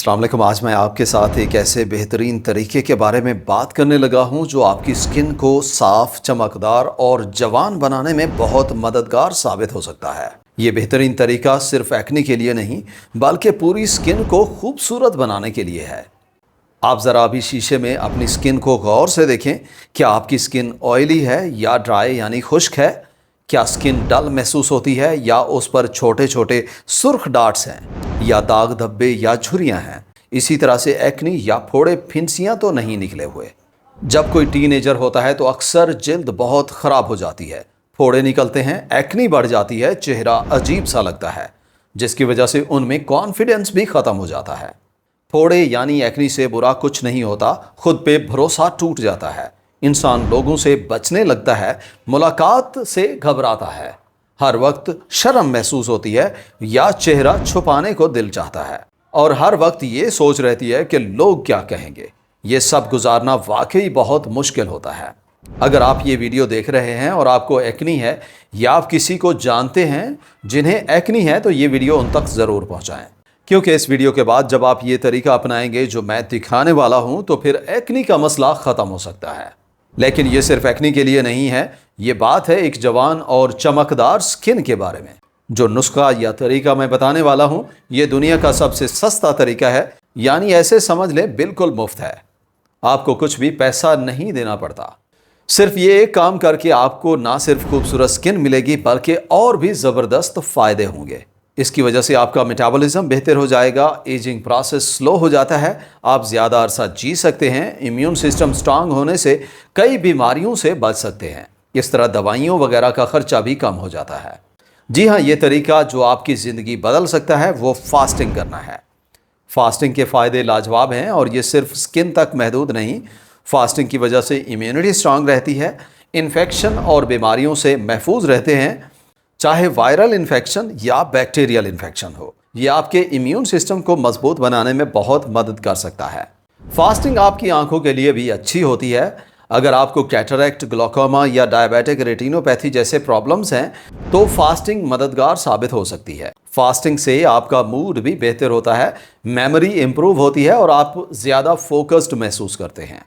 अस्सलाम वालेकुम। आज मैं आपके साथ एक ऐसे बेहतरीन तरीके के बारे में बात करने लगा हूं जो आपकी स्किन को साफ, चमकदार और जवान बनाने में बहुत मददगार साबित हो सकता है। ये बेहतरीन तरीका सिर्फ एक्ने के लिए नहीं बल्कि पूरी स्किन को खूबसूरत बनाने के लिए है। आप ज़रा अभी शीशे में अपनी स्किन को गौर से देखें। क्या आपकी स्किन ऑयली है या ड्राई यानी खुश्क है? क्या स्किन डल महसूस होती है या उस पर छोटे छोटे सुर्ख डॉट्स हैं या दाग धब्बे या झुर्रियां हैं? इसी तरह से एक्ने या फोड़े फिंसियां तो नहीं निकले हुए। जब कोई टीनेजर होता है तो अक्सर जिल्द बहुत ख़राब हो जाती है, फोड़े निकलते हैं, एक्ने बढ़ जाती है, चेहरा अजीब सा लगता है, जिसकी वजह से उनमें कॉन्फिडेंस भी ख़त्म हो जाता है। फोड़े यानी एक्ने से बुरा कुछ नहीं होता, खुद पे भरोसा टूट जाता है, इंसान लोगों से बचने लगता है, मुलाकात से घबराता है, हर वक्त शर्म महसूस होती है या चेहरा छुपाने को दिल चाहता है और हर वक्त ये सोच रहती है कि लोग क्या कहेंगे। ये सब गुजारना वाकई बहुत मुश्किल होता है। अगर आप ये वीडियो देख रहे हैं और आपको एक्ने है या आप किसी को जानते हैं जिन्हें एक्ने है तो ये वीडियो उन तक ज़रूर पहुँचाएँ, क्योंकि इस वीडियो के बाद जब आप ये तरीका अपनाएंगे जो मैं दिखाने वाला हूँ तो फिर एक्ने का मसला ख़त्म हो सकता है। लेकिन ये सिर्फ एक्ने के लिए नहीं है, ये बात है एक जवान और चमकदार स्किन के बारे में। जो नुस्खा या तरीका मैं बताने वाला हूँ ये दुनिया का सबसे सस्ता तरीका है, यानी ऐसे समझ लें बिल्कुल मुफ्त है। आपको कुछ भी पैसा नहीं देना पड़ता। सिर्फ ये एक काम करके आपको ना सिर्फ खूबसूरत स्किन मिलेगी बल्कि और भी ज़बरदस्त फ़ायदे होंगे। इसकी वजह से आपका मेटाबॉलिज्म बेहतर हो जाएगा, एजिंग प्रोसेस स्लो हो जाता है, आप ज़्यादा अरसा जी सकते हैं, इम्यून सिस्टम स्ट्रांग होने से कई बीमारियों से बच सकते हैं। इस तरह दवाइयों वगैरह का खर्चा भी कम हो जाता है। जी हाँ, ये तरीका जो आपकी ज़िंदगी बदल सकता है वो फास्टिंग करना है। फास्टिंग के फ़ायदे लाजवाब हैं और ये सिर्फ स्किन तक महदूद नहीं। फास्टिंग की वजह से इम्यूनिटी स्ट्रांग रहती है, इन्फेक्शन और बीमारियों से महफूज रहते हैं, चाहे वायरल इन्फेक्शन या बैक्टीरियल इन्फेक्शन हो। ये आपके इम्यून सिस्टम को मजबूत बनाने में बहुत मदद कर सकता है। फास्टिंग आपकी आंखों के लिए भी अच्छी होती है। अगर आपको कैटरैक्ट, ग्लूकोमा या डायबिटिक रेटिनोपैथी जैसे प्रॉब्लम्स हैं तो फास्टिंग मददगार साबित हो सकती है। फास्टिंग से आपका मूड भी बेहतर होता है, मेमोरी इंप्रूव होती है और आप ज़्यादा फोकस्ड महसूस करते हैं,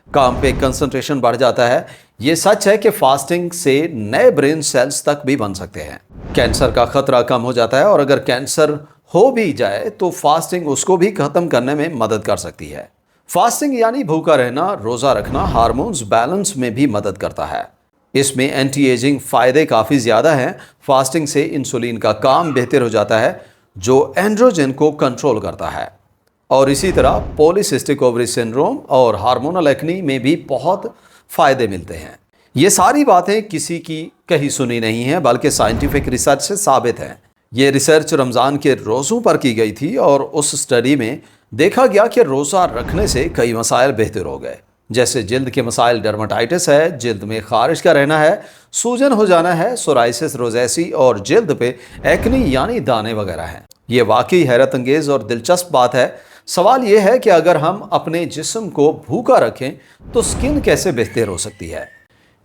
काम पे कंसंट्रेशन बढ़ जाता है। ये सच है कि फास्टिंग से नए ब्रेन सेल्स तक भी बन सकते हैं, कैंसर का खतरा कम हो जाता है और अगर कैंसर हो भी जाए तो फास्टिंग उसको भी खत्म करने में मदद कर सकती है। फास्टिंग यानी भूखा रहना, रोज़ा रखना हार्मोन्स बैलेंस में भी मदद करता है। इसमें एंटी एजिंग फ़ायदे काफ़ी ज़्यादा हैं। फास्टिंग से इंसुलिन का काम बेहतर हो जाता है जो एंड्रोजन को कंट्रोल करता है और इसी तरह पॉलीसिस्टिक ओवरी सिंड्रोम और हार्मोनल एक्ने में भी बहुत फ़ायदे मिलते हैं। ये सारी बातें किसी की कही सुनी नहीं हैं बल्कि साइंटिफिक रिसर्च से साबित हैं। ये रिसर्च रमज़ान के रोज़ों पर की गई थी और उस स्टडी में देखा गया कि रोज़ा रखने से कई मसाइल बेहतर हो गए, जैसे जिल्द के मसाइल, डर्माटाइटिस है, जिल्द में खारिश का रहना है, सूजन हो जाना है, सोराइसिस, रोज़ेसी और जिल्द पे एक्ने यानी दाने वगैरह हैं। ये वाकई हैरत अंगेज़ और दिलचस्प बात है। सवाल ये है कि अगर हम अपने जिस्म को भूखा रखें तो स्किन कैसे बेहतर हो सकती है।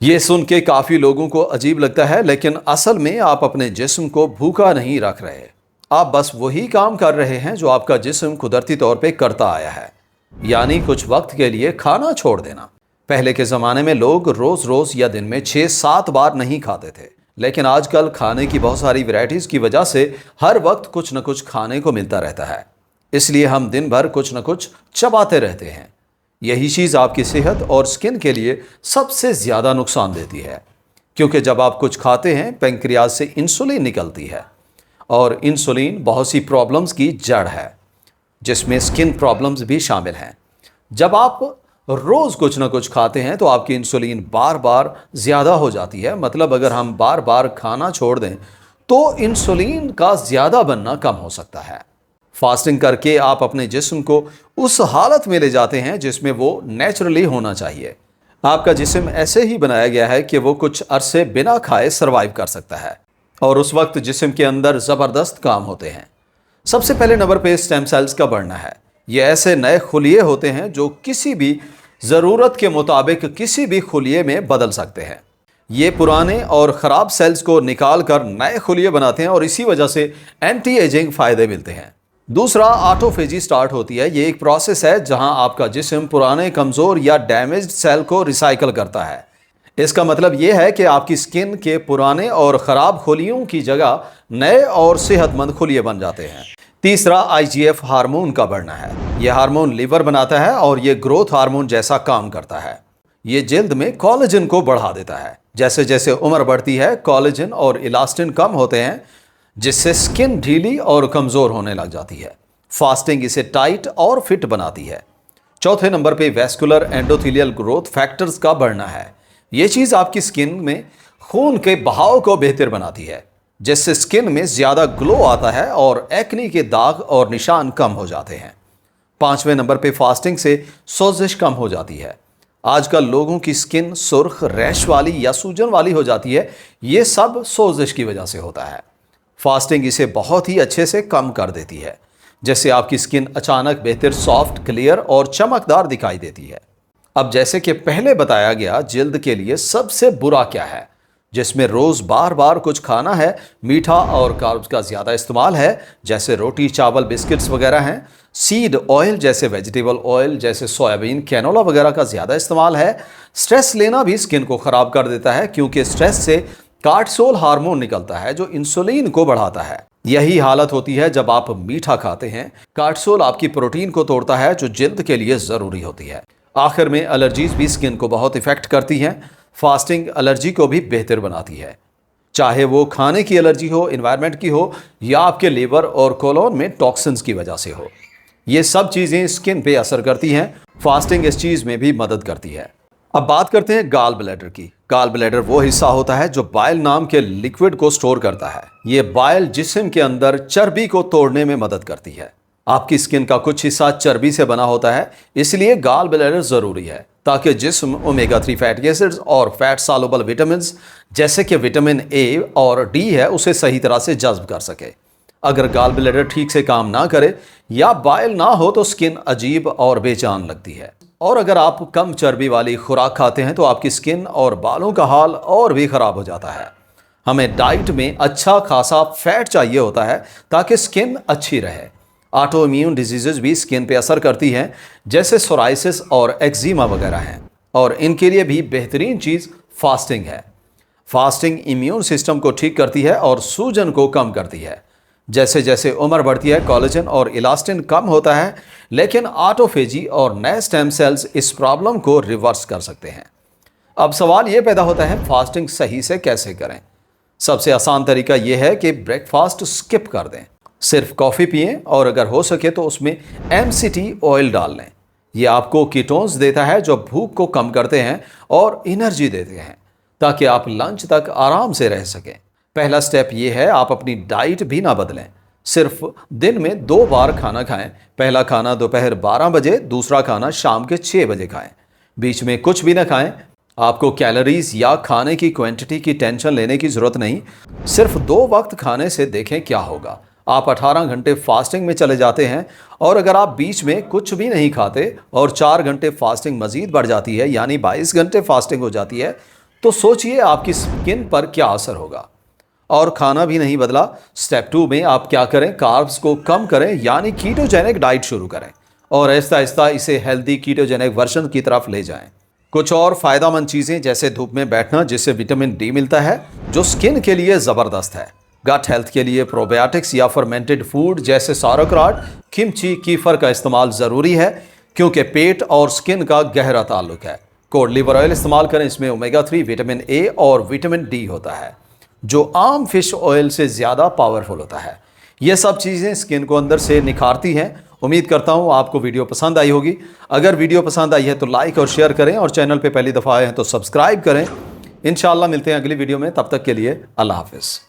ये सुन के काफ़ी लोगों को अजीब लगता है, लेकिन असल में आप अपने जिस्म को भूखा नहीं रख रहे, आप बस वही काम कर रहे हैं जो आपका जिस्म कुदरती तौर पे करता आया है, यानी कुछ वक्त के लिए खाना छोड़ देना। पहले के ज़माने में लोग रोज़ रोज़ या दिन में 6-7 बार नहीं खाते थे, लेकिन आजकल खाने की बहुत सारी वैरायटीज़ की वजह से हर वक्त कुछ न कुछ खाने को मिलता रहता है, इसलिए हम दिन भर कुछ न कुछ चबाते रहते हैं। यही चीज़ आपकी सेहत और स्किन के लिए सबसे ज़्यादा नुकसान देती है, क्योंकि जब आप कुछ खाते हैं पेंक्रियाज से इंसुलिन निकलती है और इंसुलिन बहुत सी प्रॉब्लम्स की जड़ है, जिसमें स्किन प्रॉब्लम्स भी शामिल हैं। जब आप रोज़ कुछ ना कुछ खाते हैं तो आपकी इंसुलिन बार बार ज़्यादा हो जाती है। मतलब अगर हम बार बार खाना छोड़ दें तो इंसुलिन का ज़्यादा बनना कम हो सकता है। फास्टिंग करके आप अपने जिस्म को उस हालत में ले जाते हैं जिसमें वो नेचुरली होना चाहिए। आपका जिस्म ऐसे ही बनाया गया है कि वो कुछ अरसे बिना खाए सरवाइव कर सकता है और उस वक्त जिस्म के अंदर ज़बरदस्त काम होते हैं। सबसे पहले नंबर पे स्टेम सेल्स का बढ़ना है। ये ऐसे नए खुलिये होते हैं जो किसी भी ज़रूरत के मुताबिक किसी भी खुलिये में बदल सकते हैं। ये पुराने और ख़राब सेल्स को निकाल कर नए खुलिये बनाते हैं और इसी वजह से एंटी एजिंग फ़ायदे मिलते हैं। दूसरा, ऑटोफेजी स्टार्ट होती है। ये एक प्रोसेस है जहां आपका जिस्म पुराने, कमज़ोर या डैमेज्ड सेल को रिसाइकल करता है। इसका मतलब ये है कि आपकी स्किन के पुराने और ख़राब खुलियों की जगह नए और सेहतमंद खुलिये बन जाते हैं। तीसरा, आईजीएफ हार्मोन का बढ़ना है। यह हार्मोन लीवर बनाता है और ये ग्रोथ हार्मोन जैसा काम करता है। ये जल्द में कोलेजन को बढ़ा देता है। जैसे जैसे उम्र बढ़ती है, कोलेजन और इलास्टिन कम होते हैं, जिससे स्किन ढीली और कमज़ोर होने लग जाती है। फास्टिंग इसे टाइट और फिट बनाती है। चौथे नंबर पे वेस्कुलर एंडोथेलियल ग्रोथ फैक्टर्स का बढ़ना है। ये चीज़ आपकी स्किन में खून के बहाव को बेहतर बनाती है, जिससे स्किन में ज़्यादा ग्लो आता है और एक्ने के दाग और निशान कम हो जाते हैं। पांचवें नंबर पे फास्टिंग से सोजिश कम हो जाती है। आजकल लोगों की स्किन सुर्ख, रैश वाली या सूजन वाली हो जाती है। ये सब सोजिश की वजह से होता है। फास्टिंग इसे बहुत ही अच्छे से कम कर देती है, जिससे आपकी स्किन अचानक बेहतर सॉफ्ट, क्लियर और चमकदार दिखाई देती है। अब जैसे कि पहले बताया गया, जल्द के लिए सबसे बुरा क्या है, जिसमें रोज़ बार बार कुछ खाना है, मीठा और कार्ब्स का ज़्यादा इस्तेमाल है, जैसे रोटी, चावल, बिस्किट्स वगैरह हैं। सीड ऑयल जैसे वेजिटेबल ऑयल जैसे सोयाबीन, कैनोला वगैरह का ज़्यादा इस्तेमाल है। स्ट्रेस लेना भी स्किन को ख़राब कर देता है, क्योंकि स्ट्रेस से कार्टिसोल हार्मोन निकलता है जो इंसुलिन को बढ़ाता है। यही हालत होती है जब आप मीठा खाते हैं। कार्टिसोल आपकी प्रोटीन को तोड़ता है, जो जल्द के लिए ज़रूरी होती है। आखिर में एलर्जीज भी स्किन को बहुत इफेक्ट करती हैं। फास्टिंग एलर्जी को भी बेहतर बनाती है, चाहे वो खाने की एलर्जी हो, एनवायरनमेंट की हो, या आपके लिवर और कोलोन में टॉक्सिन्स की वजह से हो। ये सब चीज़ें स्किन पे असर करती हैं। फास्टिंग इस चीज़ में भी मदद करती है। अब बात करते हैं गॉल ब्लैडर की। गॉल ब्लैडर वो हिस्सा होता है जो बाइल नाम के लिक्विड को स्टोर करता है। ये बाइल जिस्म के अंदर चर्बी को तोड़ने में मदद करती है। आपकी स्किन का कुछ हिस्सा चर्बी से बना होता है, इसलिए गॉल ब्लैडर ज़रूरी है, ताकि जिस्म ओमेगा 3 फैटी एसिड्स और फैट सॉल्युबल विटामिन जैसे कि विटामिन ए और डी है, उसे सही तरह से जज्ब कर सके। अगर गॉल ब्लैडर ठीक से काम ना करे या बाइल ना हो तो स्किन अजीब और बेचैन लगती है। और अगर आप कम चर्बी वाली खुराक खाते हैं तो आपकी स्किन और बालों का हाल और भी ख़राब हो जाता है। हमें डाइट में अच्छा खासा फैट चाहिए होता है ताकि स्किन अच्छी रहे। ऑटो इम्यून डिजीज़ भी स्किन पे असर करती हैं, जैसे सोराइसिस और एक्जिमा वगैरह हैं, और इनके लिए भी बेहतरीन चीज़ फास्टिंग है। फास्टिंग इम्यून सिस्टम को ठीक करती है और सूजन को कम करती है। जैसे जैसे उम्र बढ़ती है, कोलेजन और इलास्टिन कम होता है, लेकिन ऑटोफेजी और नए स्टेम सेल्स इस प्रॉब्लम को रिवर्स कर सकते हैं। अब सवाल ये पैदा होता है, फास्टिंग सही से कैसे करें? सबसे आसान तरीका यह है कि ब्रेकफास्ट स्किप कर दें, सिर्फ कॉफ़ी पिएं और अगर हो सके तो उसमें MCT ऑयल डाल लें। यह आपको कीटोन्स देता है जो भूख को कम करते हैं और एनर्जी देते हैं, ताकि आप लंच तक आराम से रह सकें। पहला स्टेप ये है, आप अपनी डाइट भी ना बदलें, सिर्फ दिन में 2 बार खाना खाएं। पहला खाना दोपहर 12 बजे, दूसरा खाना शाम के 6 बजे खाएं। बीच में कुछ भी ना खाएं। आपको कैलोरीज या खाने की क्वांटिटी की टेंशन लेने की ज़रूरत नहीं, सिर्फ 2 वक्त खाने से देखें क्या होगा। आप 18 घंटे फास्टिंग में चले जाते हैं, और अगर आप बीच में कुछ भी नहीं खाते और 4 घंटे फास्टिंग मज़ीद बढ़ जाती है, यानी 22 घंटे फास्टिंग हो जाती है, तो सोचिए आपकी स्किन पर क्या असर होगा। और खाना भी नहीं बदला, स्टेप 2 में आप क्या करें, कार्ब्स को कम करें, यानी कीटोजेनिक डाइट शुरू करें और आहिस्ता आहिस्ता इसे हेल्दी कीटोजेनिक वर्जन की तरफ ले जाएं। कुछ और फ़ायदेमंद चीज़ें, जैसे धूप में बैठना, जिससे विटामिन डी मिलता है, जो स्किन के लिए ज़बरदस्त है। गट हेल्थ के लिए प्रोबायोटिक्स या फर्मेंटेड फूड जैसे sauerkraut, किमची, कीफर का इस्तेमाल ज़रूरी है, क्योंकि पेट और स्किन का गहरा ताल्लुक है। कोड लिवर ऑयल इस्तेमाल करें, इसमें ओमेगा 3, विटामिन ए और विटामिन डी होता है, जो आम फिश ऑयल से ज़्यादा पावरफुल होता है। ये सब चीज़ें स्किन को अंदर से निखारती हैं। उम्मीद करता हूँ आपको वीडियो पसंद आई होगी। अगर वीडियो पसंद आई है तो लाइक और शेयर करें, और चैनल पे पहली दफ़ा आए हैं तो सब्सक्राइब करें। इंशाअल्लाह मिलते हैं अगली वीडियो में, तब तक के लिए अल्लाह हाफिज़।